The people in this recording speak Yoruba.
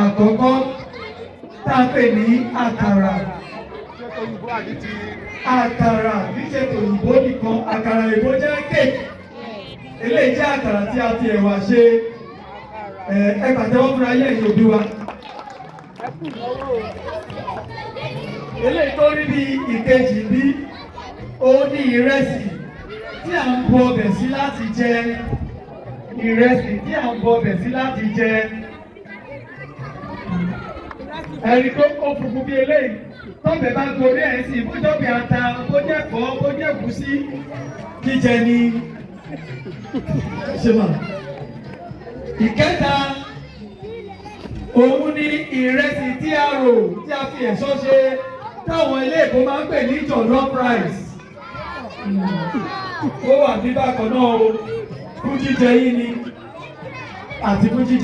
àkọ́kọ́ tá a pè ní àkàrà. Àkàrà kì í ṣe tòyìnbó nìkan, àkàrà òyìnbó jẹ́ kéèkì. Eléyìí jẹ́ àkàrà tí a fi ẹ̀wà ṣe. Ẹ pàtẹ́wọ́ fúnra yẹ̀ ẹ̀yin òbí wa. Eléyìí tó rí bí ìkejì bí ó ní ìrẹsì tí à ń bu ọbẹ̀ sí láti jẹ. Ìrẹsì tí à ń bu ọbẹ̀ sí láti jẹ. Ẹ̀rí tó kó funfun bí eléyìí tọ́bẹ̀ bá gorí ẹ̀ sí bójọ́bẹ̀ ata bójẹ́kọ̀ọ́ bójẹ́gùsí jíjẹ ni. Ṣé mà? Ìkẹta òun ni ìrẹsì tí a rò tí a fi ẹ̀ṣọ́ ṣe táwọn ilé èkó máa ń pè ní jollof rice. Ó wà ní bákan náà o, fún jíjẹ yìí ni àti fún jíjẹ.